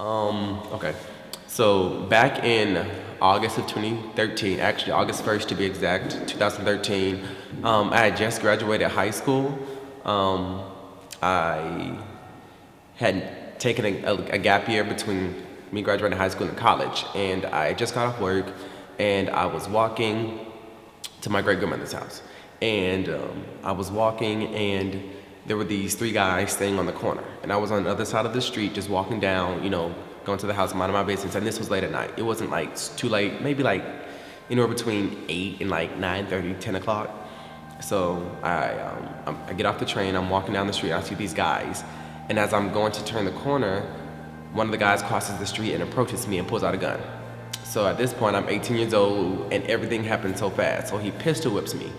Okay. So back in August of 2013, actually August 1st to be exact, 2013, I had just graduated high school. I had taken a gap year between me graduating high school and college, and I just got off work, and I was walking to my great grandmother's house, and I was walking, and there were these three guys staying on the corner, and I was on the other side of the street, just walking down, going to the house, minding my business, and this was late at night. It wasn't like too late, maybe like anywhere between 8 and like 9:30, 10 o'clock. So I get off the train, I'm walking down the street, I see these guys, and as I'm going to turn the corner, one of the guys crosses the street and approaches me and pulls out a gun. So at this point, I'm 18 years old, and everything happened so fast. So he pistol whips me,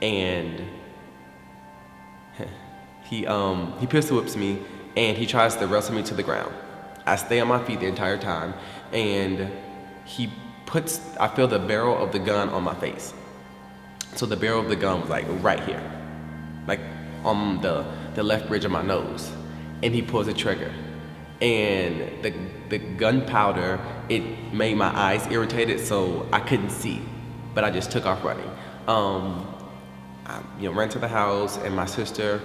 and he pistol whips me, and he tries to wrestle me to the ground. I stay on my feet the entire time, and I feel the barrel of the gun on my face. So the barrel of the gun was like right here, like on the left bridge of my nose, and he pulls the trigger. And the gunpowder, it made my eyes irritated, so I couldn't see, but I just took off running. I ran to the house, and my sister,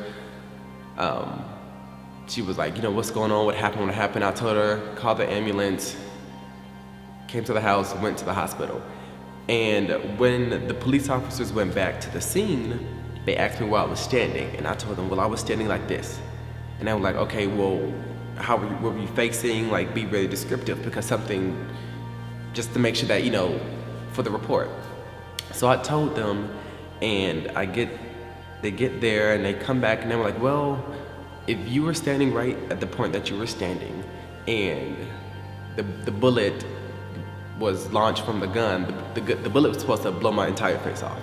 she was like, what's going on? What happened? I told her, call the ambulance, came to the house, went to the hospital. And when the police officers went back to the scene, they asked me where I was standing, and I told them, well, I was standing like this. And they were like, okay, well, how were you facing? Like, be really descriptive, because something, just to make sure that, for the report. So I told them, and they get there, and they come back, and they were like, well, if you were standing right at the point that you were standing, and the bullet was launched from the gun, the bullet was supposed to blow my entire face off.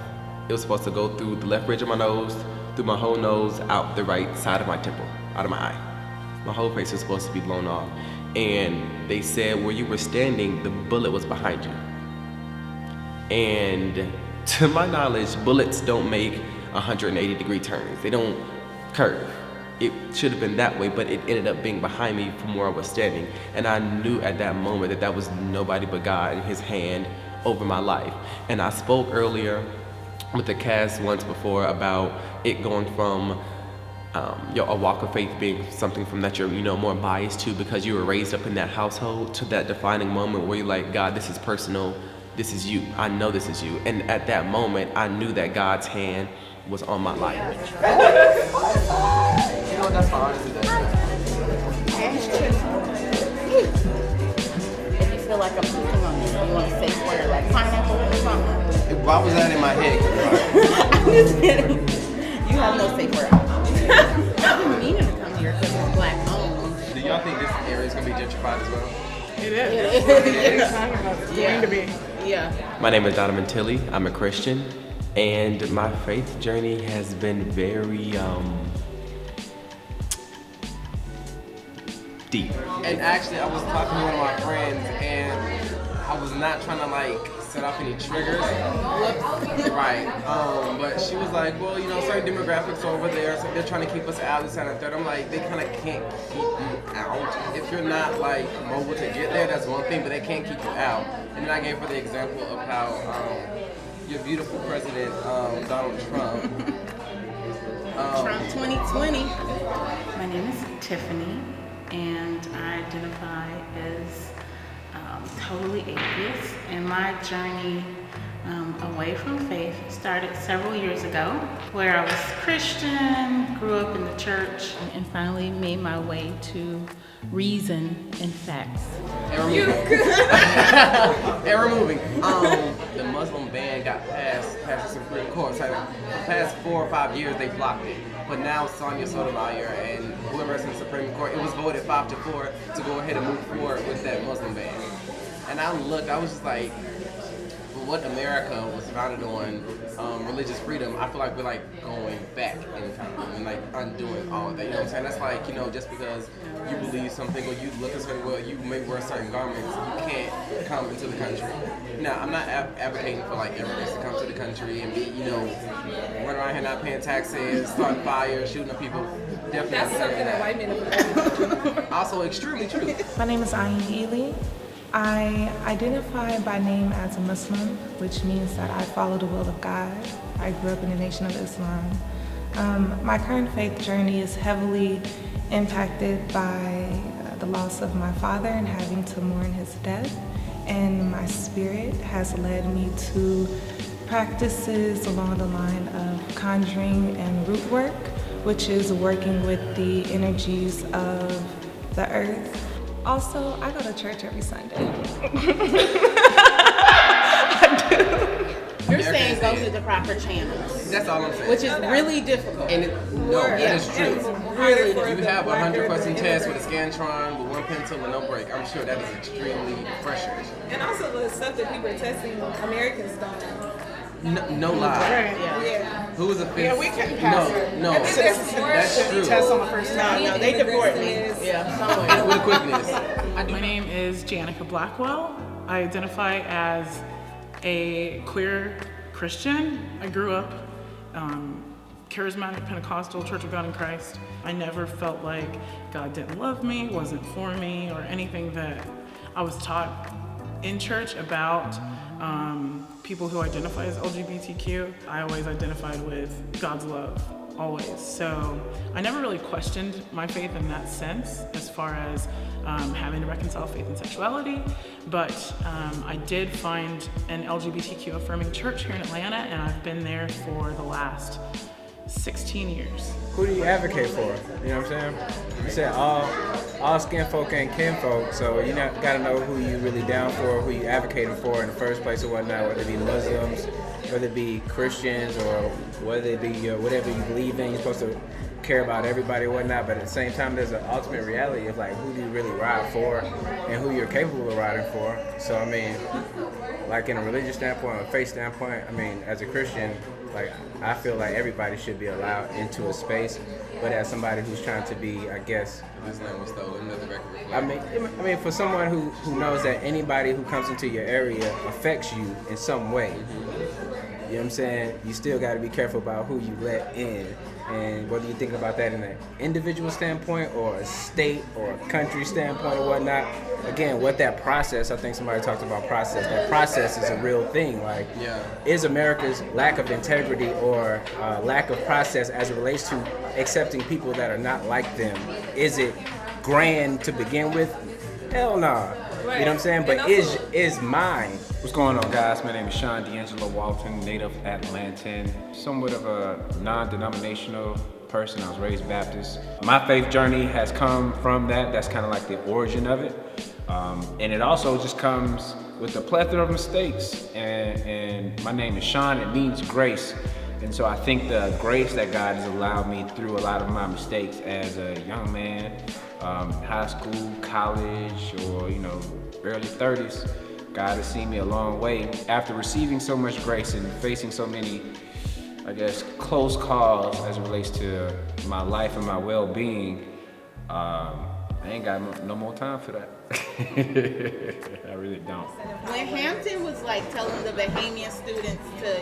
It was supposed to go through the left bridge of my nose, through my whole nose, out the right side of my temple, out of my eye. My whole face was supposed to be blown off. And they said where you were standing, the bullet was behind you. And to my knowledge, bullets don't make 180-degree turns. They don't curve. It should have been that way, but it ended up being behind me from where I was standing. And I knew at that moment that was nobody but God and His hand over my life. And I spoke earlier with the cast once before about it going from a walk of faith being something from that you're more biased to because you were raised up in that household, to that defining moment where you're like, God, this is personal, this is you, I know this is you. And at that moment, I knew that God's hand was on my life. You know what, that's fine. If you feel like I'm picking on you, you want to say word like pineapple or something? Why was that in my head? I'm just kidding. You have no safe word. I've been meaning to come here because it's black owned. Do y'all think this area is going to be gentrified as well? It is. It's going to be. Yeah. My name is Donivan Tilley. I'm a Christian, and my faith journey has been very deep. And actually, I was talking to one of my friends, and I was not trying to set off any triggers. Right. But she was like, well, certain demographics over there, so they're trying to keep us out, this and that. I'm like, they kind of can't keep you out. If you're not mobile to get there, that's one thing, but they can't keep you out. And then I gave her the example of how your beautiful president, Donald Trump. Trump 2020. My name is Tiffany, and I identify as totally atheist, and my journey away from faith started several years ago, where I was Christian, grew up in the church, and finally made my way to reason and facts. And removing. The Muslim ban got passed the Supreme Court. So for the past 4 or 5 years, they blocked it. But now Sonia Sotomayor and whoever's in the Supreme Court, it was voted 5-4 to go ahead and move forward with that Muslim ban. And I was just like, what America was founded on, religious freedom, I feel like we're going back in time and undoing all of that. You know what I'm saying? That's just because you believe something or you look a certain way, you may wear certain garments, you can't come into the country. Now, I'm not advocating for immigrants to come to the country and be, run around here not paying taxes, starting fires, shooting up people. Definitely. That's something that white men have. Also extremely true. My name is Ain Ealey. I identify by name as a Muslim, which means that I follow the will of God. I grew up in the Nation of Islam. My current faith journey is heavily impacted by the loss of my father and having to mourn his death. And my spirit has led me to practices along the line of conjuring and root work, which is working with the energies of the earth. Also, I go to church every Sunday. You're saying go through the proper channels, That's all I'm saying. which is really difficult. And that is true. Really You have a 100-question test with a Scantron with one pencil and no break. I'm sure that is extremely frustrating. And also the stuff that people are testing, Americans don't know. No lie. Yeah. Who was a fifth? Yeah, we couldn't pass it. No, That's true. test on the first time. No, they deport me. Yeah, somewhere. With quickness. My name is Janackeh Blackwell. I identify as a queer Christian. I grew up charismatic Pentecostal Church of God in Christ. I never felt like God didn't love me, wasn't for me, or anything that I was taught in church about people who identify as LGBTQ. I always identified with God's love, always. So I never really questioned my faith in that sense as far as having to reconcile faith and sexuality, but I did find an LGBTQ affirming church here in Atlanta, and I've been there for the last 16 years. Who do you advocate for? You know what I'm saying? You said all skin folk ain't kin folk, so you gotta know who you really down for, who you advocating for in the first place or whatnot, whether it be Muslims, whether it be Christians, or whether it be whatever you believe in. You're supposed to care about everybody or whatnot, but at the same time there's an ultimate reality of like who do you really ride for and who you're capable of riding for. So I mean, like in a religious standpoint, a faith standpoint, I mean, as a Christian, like I feel like everybody should be allowed into a space, but as somebody who's trying to be, I guess, This name was stolen. Another record reflect. I mean, for someone who knows that anybody who comes into your area affects you in some way, you know what I'm saying? You still got to be careful about who you let in, and whether you're thinking about that in an individual standpoint or a state or a country standpoint or whatnot. Again, what that process, I think somebody talked about process. That process is a real thing. Like, is America's lack of integrity or lack of process as it relates to accepting people that are not like them, is it grand to begin with? Hell nah. Right. You know what I'm saying? But is mine. What's going on, guys? My name is Shawn Walton, native Atlantan, somewhat of a non-denominational person. I was raised Baptist. My faith journey has come from that. That's kind of like the origin of it. And it also just comes with a plethora of mistakes. And my name is Shawn. It means grace. And so I think the grace that God has allowed me through a lot of my mistakes as a young man, high school, college, or early 30s, God has seen me a long way. After receiving so much grace and facing so many, I guess, close calls as it relates to my life and my well-being, I ain't got no more time for that. I really don't. When Hampton was like telling the Bahamian students to,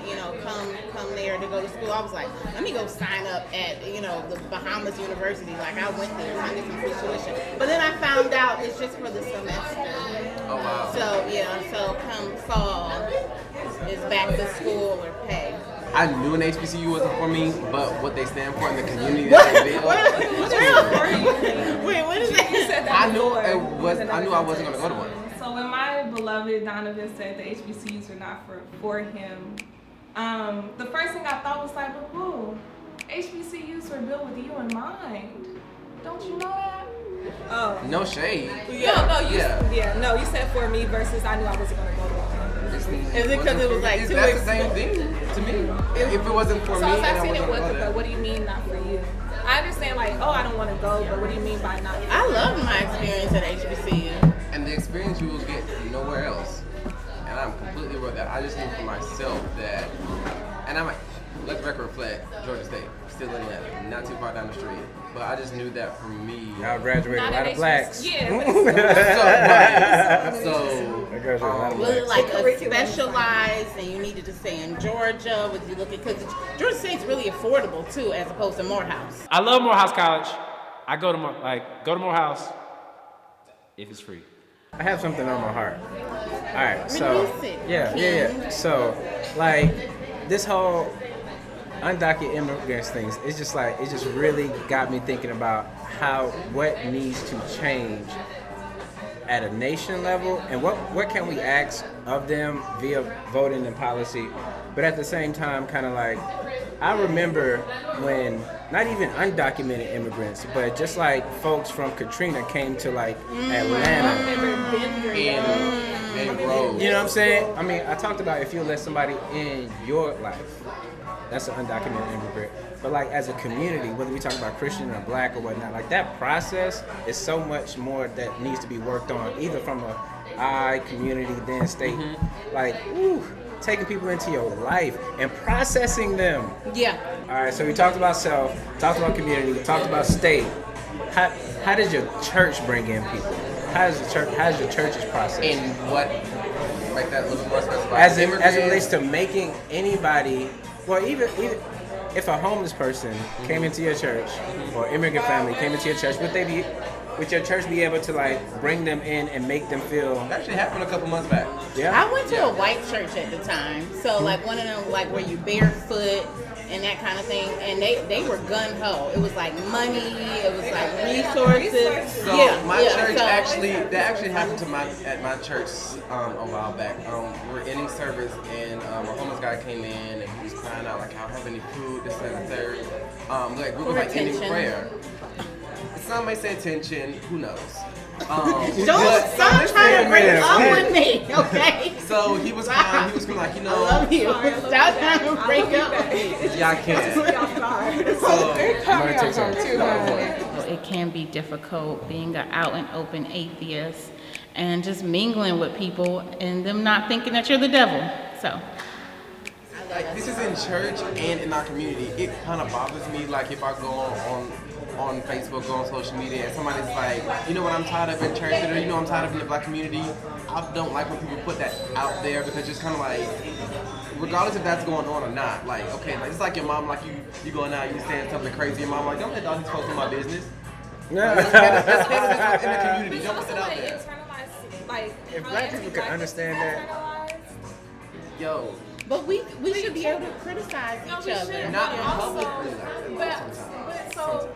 come there to go to school, I was like, let me go sign up at, the Bahamas University. Like I went there and I did some free tuition. But then I found out it's just for the semester. Oh wow. So come fall, it's back to school or pay. I knew an HBCU wasn't for me, but what they stand for in the community that they build. Wait, what is that? You said that I knew before. I wasn't gonna go to one. So when my beloved Donovan said the HBCUs were not for him, the first thing I thought was like, but who? HBCUs were built with you in mind. Don't you know that? Oh. No shade. You said for me versus I knew I wasn't gonna go to one. Is it because it was like too That's the same thing to me. If it wasn't for So me, I was then I asking wasn't it, gonna go but what do you mean not for you? I understand like, I don't want to go, but what do you mean by not? I love my experience at HBCU. And the experience you will get nowhere else. And I'm completely with that. I just knew for myself that, and let the record reflect, Georgia State, still in Atlanta, not too far down the street. But I just knew that for me. Y'all graduated a lot of blacks. Yeah. So graduated a lot of Was it blacks. like a specialized and you needed to stay in Georgia? Was you looking, because Georgia State's really affordable too, as opposed to Morehouse. I love Morehouse College. I go to Morehouse if it's free. I have something on my heart. All right, so Release it, yeah. So like this whole undocumented immigrants things, it just really got me thinking about what needs to change at a nation level, and what can we ask of them via voting and policy. But at the same time, kind of like, I remember when not even undocumented immigrants, but just like folks from Katrina came to like Atlanta. And Rose. You know what I'm saying? I mean, I talked about if you let somebody in your life, that's an undocumented immigrant. But like as a community, whether we talk about Christian or black or whatnot, like that process is so much more that needs to be worked on, either from a community, then state. Like, taking people into your life and processing them. Yeah. All right, so we talked about self, talked about community, we talked about state. How does your church bring in people? How does your church's process? And what, make that a little more specific. As it relates to making anybody, well, even if a homeless person came into your church or immigrant family came into your church, would your church be able to like bring them in and make them feel? That actually happened a couple months back. Yeah. I went to a white church at the time, so like one of them like where you barefoot and that kind of thing, and they were gun ho. It was like money, it was like resources. So my church that actually happened at my church a while back. We were ending service and a homeless guy came in and he was crying out like, I don't have any food, this, that, and the third. Like we were like ending prayer. Some may say attention, who knows? Don't stop trying to bring up with me, okay? So he was crying, like, I love you. Stop trying to break up with me. Yeah, I can't. It can be difficult being an out and open atheist and just mingling with people and them not thinking that you're the devil. So. Like, this is in church and in our community. It kind of bothers me, like if I go on Facebook, go on social media, and somebody's like, you know what I'm tired of in church, or you know I'm tired of in the black community. I don't like when people put that out there because it's kind of like, regardless if that's going on or not, like, okay, like, it's like your mom, like you going out, you saying something crazy, your mom like, don't let all these folks in my business. Let's handle this in the community. Don't put it out there. Like, if black people could understand that. Yo. But we should be able to criticize each other. Not in public. But so.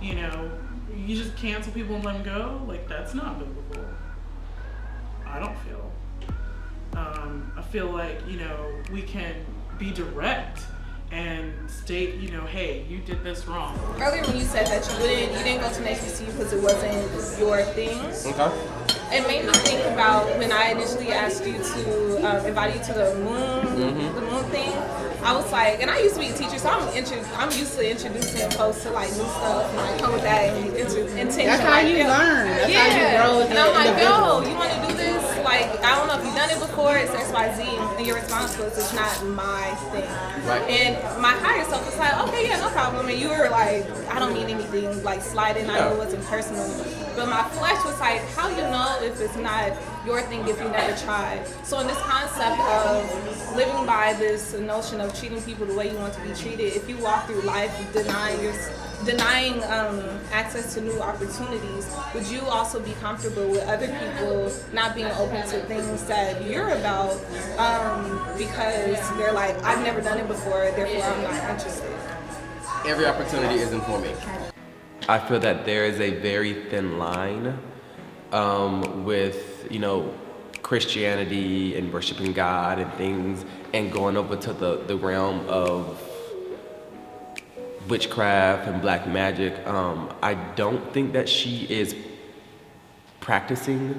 You know, you just cancel people and let them go? Like, that's not biblical. I don't feel. I feel like, you know, we can be direct and state, you know, hey, you did this wrong. Earlier when you said that you didn't go to an HBCU because it wasn't your thing. Okay. It made me think about when I initially asked you to invite you to the moon thing. I was like, and I used to be a teacher, so I'm used to introducing folks to like new stuff and like come with that intention. That's how you learn. That's how you grow. And I'm like, yo, you want to do this? Like, I don't know if you've done it before. It's XYZ, and your response was, it's not my thing. Right. And my higher self was like, okay, yeah, no problem. And you were like, I don't mean anything like sliding. I know it wasn't personal. But my flesh was like, how you know if it's not your thing if you never tried? So in this concept of living by this notion of treating people the way you want to be treated, if you walk through life denying access to new opportunities, would you also be comfortable with other people not being open to things that you're about because they're like, I've never done it before, therefore I'm not interested? Every opportunity isn't for me. I feel that there is a very thin line with, you know, Christianity and worshiping God and things, and going over to the realm of witchcraft and black magic. I don't think that she is practicing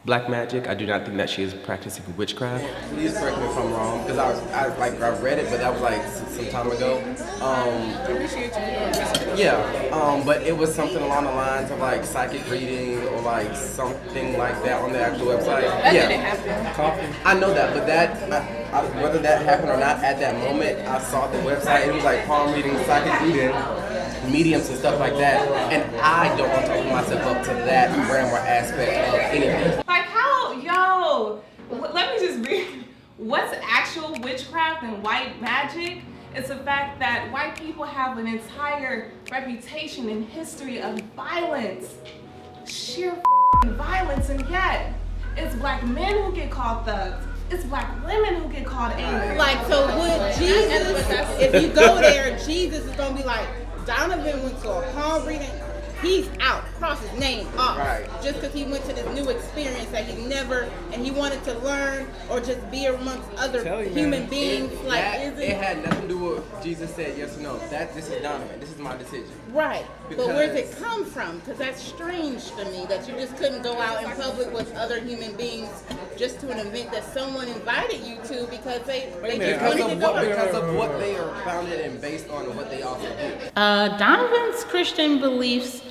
black magic. I do not think that she is practicing witchcraft. Please correct me if I'm wrong, because I read it, but that was like some time ago. But it was something along the lines of like psychic reading or like something like that on the actual website. That didn't happen. I know that, but whether that happened or not at that moment, I saw the website. It was like palm reading, psychic reading, mediums and stuff like that, and I don't want to open myself up to that realm or aspect of anything. Like, how what's actual witchcraft and white magic? It's the fact that white people have an entire reputation and history of violence, sheer violence, and yet it's black men who get called thugs. It's black women who get called angry. Like, so would Jesus, if you go there, Jesus is gonna be like, Donovan went to a palm reading, he's out, cross his name off. Right. Just because he went to this new experience that he never, and he wanted to learn or just be amongst other human beings. It had nothing to do with Jesus said yes or no. This is Donovan. This is my decision. Right. But where does it come from? Because that's strange to me that you just couldn't go out in public with other human beings just to an event that someone invited you to because they just wanted to go. Because of what they are founded and based on what they also do. Donovan's Christian beliefs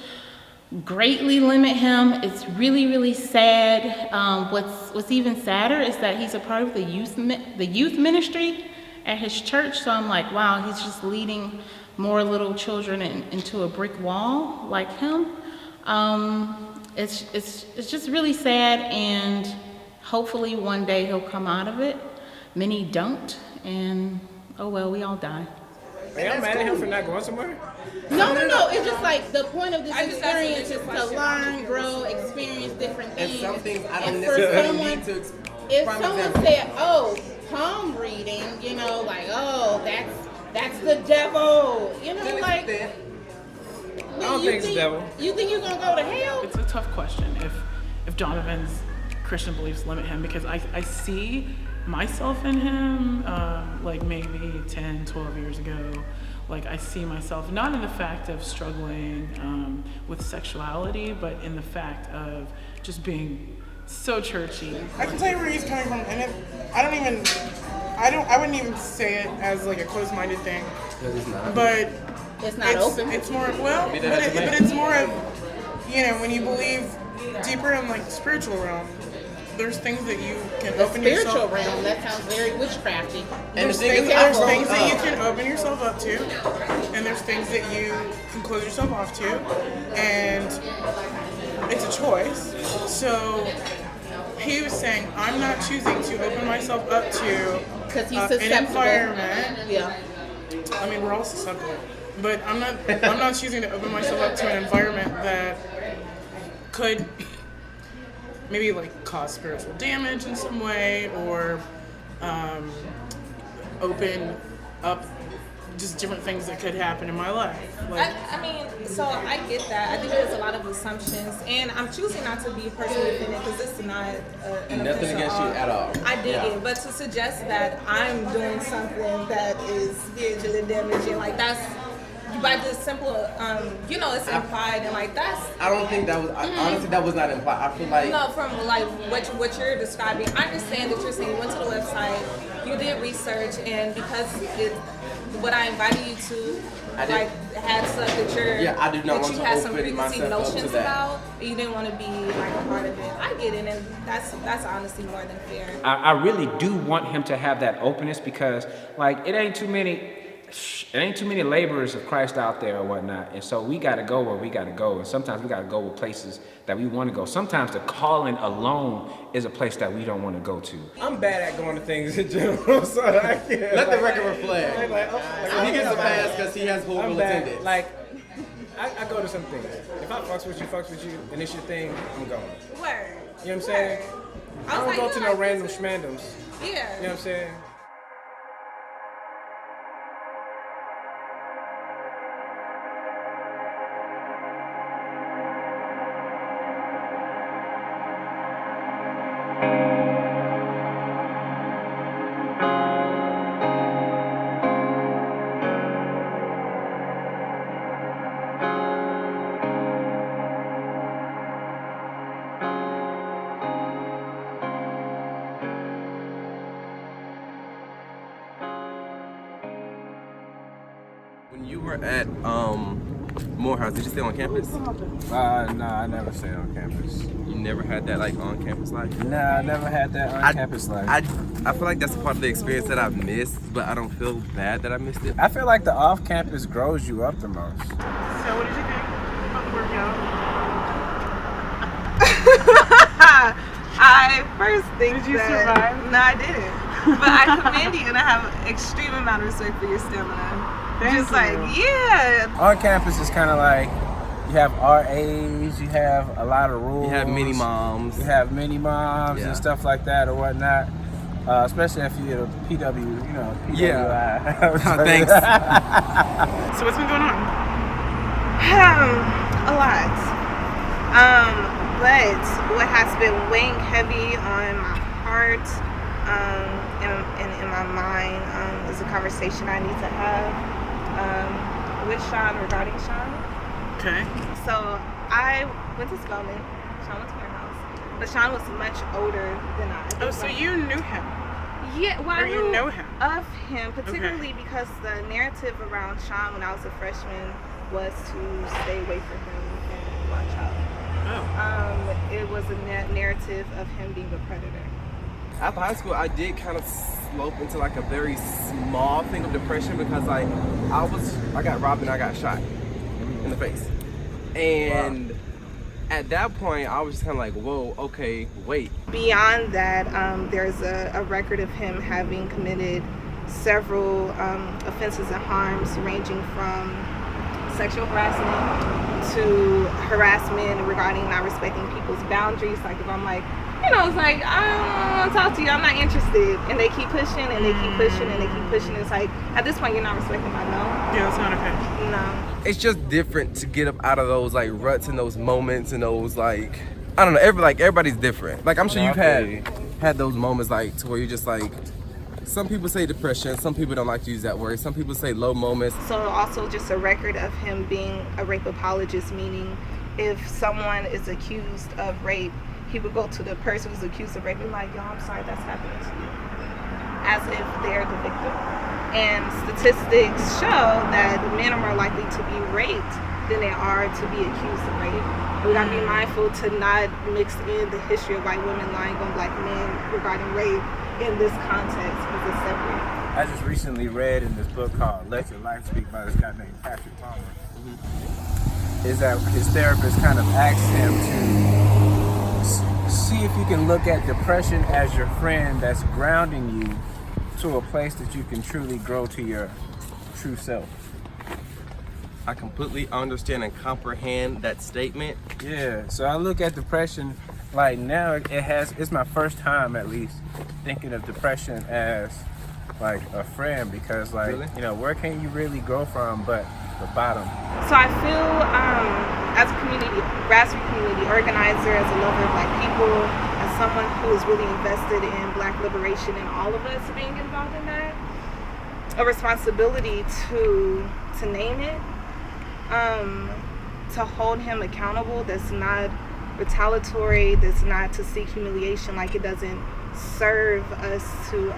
greatly limit him. It's really, really sad. What's even sadder is that he's a part of the youth ministry at his church. So I'm like, wow, he's just leading more little children into a brick wall like him. It's just really sad, and hopefully one day he'll come out of it. Many don't, and oh well, we all die. Are y'all mad at him for not going somewhere? No. It's just like the point of this experience is to learn, grow, experience different things. And some things I don't and for necessarily someone, need to. if someone said, "Oh, palm reading," you know, like, "Oh, that's the devil," you know, like. I don't think it's the devil. You think you're gonna go to hell? It's a tough question if Donovan's Christian beliefs limit him, because I see myself in him, like maybe 10, 12 years ago. Like, I see myself not in the fact of struggling with sexuality, but in the fact of just being so churchy. I can tell you where he's coming from, and I wouldn't even say it as like a closed-minded thing. Because it's not. But it's not open. It's more but it's more of, you know, when you believe deeper in like the spiritual realm, there's things that you can open yourself. Spiritual realm, that sounds very witchcrafty. There's things that you can open yourself up to, and there's things that you can close yourself off to, and it's a choice. So he was saying, I'm not choosing to open myself up to an environment. Yeah. I mean, we're all susceptible, but I'm not choosing to open myself up to an environment that could maybe like cause spiritual damage in some way, or open up just different things that could happen in my life. Like, I mean, so I get that. I think there's a lot of assumptions, and I'm choosing not to be personally offended because this is not an nothing against you at all. I dig it, but to suggest that I'm doing something that is spiritually damaging, like that's by just simple, you know, it's implied, and like that's. I don't think that was. Honestly, that was not implied. I feel like. No, from like what you're describing, I understand that you're saying you went to the website, you did research, and because what I invited you to, like, had stuff that you're. Yeah, I do not want you to had some open preconceived myself up to notions that. about, and you didn't want to be like a part of it. I get it, and that's honestly more than fair. I really do want him to have that openness, because like it ain't too many laborers of Christ out there or whatnot, and so we got to go where we got to go, and sometimes we got to go with places that we want to go. Sometimes the calling alone is a place that we don't want to go to. I'm bad at going to things in general, so I can't. Let the record reflect. He gets a pass because he has horrible attendance. Like, I go to some things. If I fucks with you, and it's your thing, I'm going. Word. You know what I'm saying? I don't go to no random schmandoms. Yeah. You know what I'm saying? When you were at Morehouse, did you stay on campus? No, I never stayed on campus. You never had that like on campus life? Nah, I never had that on campus life. I feel like that's a part of the experience that I missed, but I don't feel bad that I missed it. I feel like the off campus grows you up the most. so what did you think about the workout? I first think Did you survive? No, I didn't. But I commend you, and I have an extreme amount of respect for your stamina. Just like, yeah. On campus is kind of like, you have RAs, you have a lot of rules. You have mini moms. You have mini moms and stuff like that or whatnot. Especially if you're a PW, you know, PWI. Yeah. Thanks. So what's been going on? A lot. But what has been weighing heavy on my heart and in my mind is a conversation I need to have with Shawn regarding Shawn. Okay. So I went to Spelman. Shawn went to my house. But Shawn was much older than I. Oh, so you knew him? Yeah, well, Or I you knew know him? of him, particularly because the narrative around Shawn when I was a freshman was to stay away from him and watch out. Oh. It was a narrative of him being a predator. After high school, I did kind of slope into like a very small thing of depression because like I got robbed and I got shot in the face. And at that point, I was just kind of like, whoa, okay, wait. Beyond that, there's a record of him having committed several offenses and harms ranging from sexual harassment to harassment regarding not respecting people's boundaries. Like if I'm like, you know, it's like, I don't want to talk to you, I'm not interested. And they keep pushing and they keep pushing and they keep pushing. It's like, at this point, you're not respecting my no. Yeah, that's not okay. No. It's just different to get up out of those like ruts and those moments and those like, I don't know, everybody's different. Like I'm sure you've had those moments like to where you're just like, some people say depression, some people don't like to use that word, some people say low moments. So also just a record of him being a rape apologist, meaning if someone is accused of rape, he would go to the person who's accused of rape and be like, yo, I'm sorry that's happening to you. As if they're the victim. And statistics show that men are more likely to be raped than they are to be accused of rape. We gotta be mindful to not mix in the history of white women lying on black men regarding rape in this context because it's separate. I just recently read in this book called Let Your Life Speak by this guy named Patrick Palmer. Is that his therapist kind of asked him to see if you can look at depression as your friend that's grounding you to a place that you can truly grow to your true self. I completely understand and comprehend that statement. Yeah, so I look at depression like now it's my first time at least thinking of depression as like a friend because like, really? You know, where can you really grow from but the bottom? So I feel as a community, grassroots community organizer, as a lover of black people, as someone who is really invested in black liberation and all of us being involved in that, a responsibility to name it, to hold him accountable, that's not retaliatory, that's not to seek humiliation, like it doesn't serve us to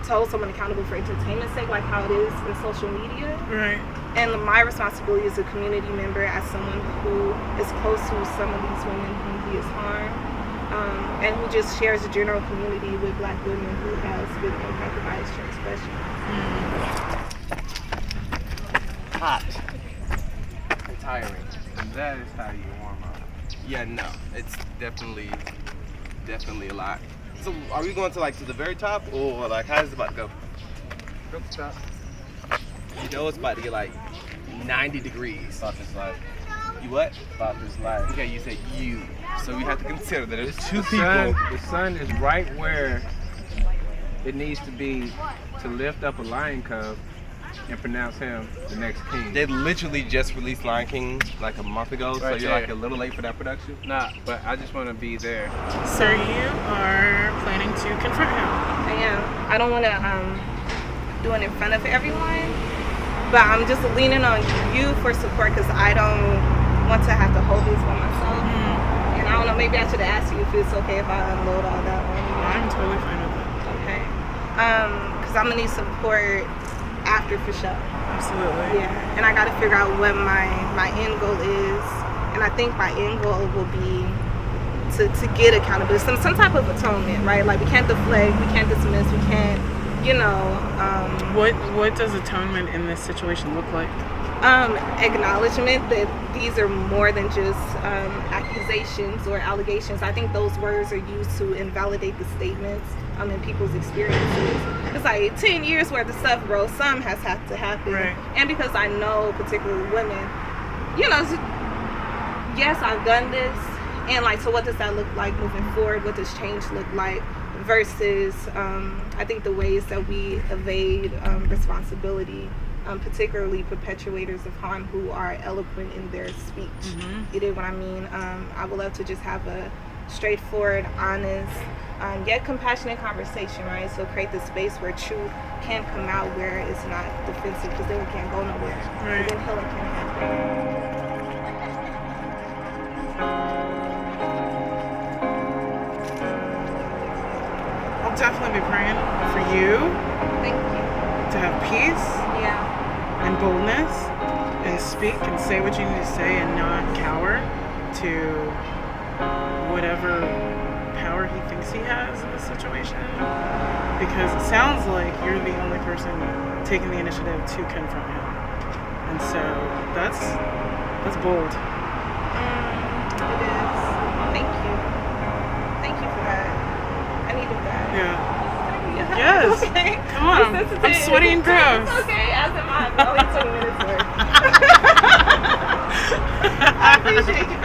hold someone accountable for entertainment's sake, like how it is in social media. Right. And my responsibility as a community member, as someone who is close to some of these women whom he has harmed, and who just shares a general community with black women who has been impacted by his transgression. Hot. And tiring. And that is how you warm up. Yeah, no, it's definitely a lot. So are we going to like to the very top or like how's it about to go? Go to the top. You know it's about to get like 90 degrees. About this life. You what? About this life. Okay, you said you. So we have to consider that there's two The people. sun is right where it needs to be to lift up a lion cub and pronounce him the next king. They literally just released Lion King like a month ago, so Right you're there. like a little late for that production? Nah, but I just want to be there. So you are planning to confront him? I am. I don't want to do it in front of everyone, but I'm just leaning on you for support because I don't want to have to hold this by myself. And I don't know, maybe I should ask you if it's okay if I unload all that on you. I'm totally fine with it. Okay. Because I'm gonna need support after for sure. Absolutely. Yeah. And I got to figure out what my end goal is, and I think my end goal will be to get accountability, some type of atonement, right? Like we can't deflect, we can't dismiss, we can't, you know. What does atonement in this situation look like? Acknowledgement that these are more than just accusations or allegations. I think those words are used to invalidate the statements and people's experiences. It's like 10 years worth of stuff, bro. Some has had to happen. Right. And because I know particularly women, you know, yes, I've done this. And like, so what does that look like moving forward? What does change look like? Versus, I think the ways that we evade responsibility, particularly perpetuators of harm who are eloquent in their speech. You know what I mean? I would love to just have a straightforward, honest, yet compassionate conversation, right? So create the space where truth can come out, where it's not defensive, because then we can't go nowhere. Right. And then healing can happen. I'll definitely be praying for you Thank you. to have peace Yeah. and boldness and speak and say what you need to say and not cower to whatever power he thinks he has in this situation, because it sounds like you're the only person taking the initiative to confront him, and so that's bold. It is. Thank you. Thank you for that. I needed that. Yeah. Yes. Okay. Come on. I'm sweating gross. It's okay. As am I. Only 2 minutes worth. I appreciate you.